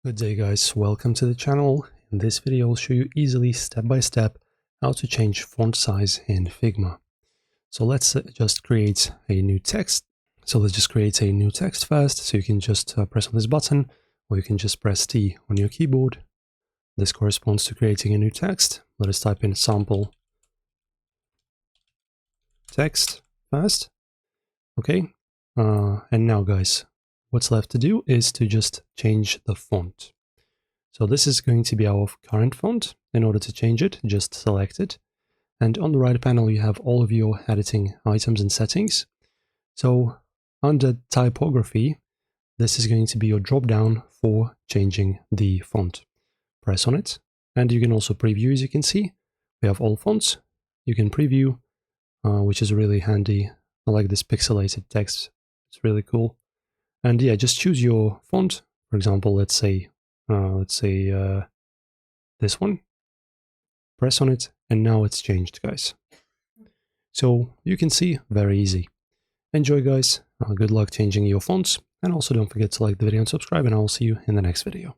Good day guys, welcome to the channel. In this video I'll show you easily step by step how to change font size in Figma. So let's just create a new text. So let's just create a new text first. So you can just press on this button, or you can just press T on your keyboard. This corresponds to creating a new text. Let us type in sample text first. Okay, and now guys, what's left to do is to just change the font. So this is going to be our current font. In order to change it, just select it. And on the right panel, you have all of your editing items and settings. So under typography, this is going to be your drop down for changing the font. Press on it. And you can also preview, as you can see. We have all fonts. You can preview, which is really handy. I like this pixelated text. It's really cool. And yeah, just choose your font. For example, let's say this one. Press on it, and now it's changed, guys. So you can see, very easy. Enjoy, guys. Good luck changing your fonts, and also don't forget to like the video and subscribe, and I'll see you in the next video.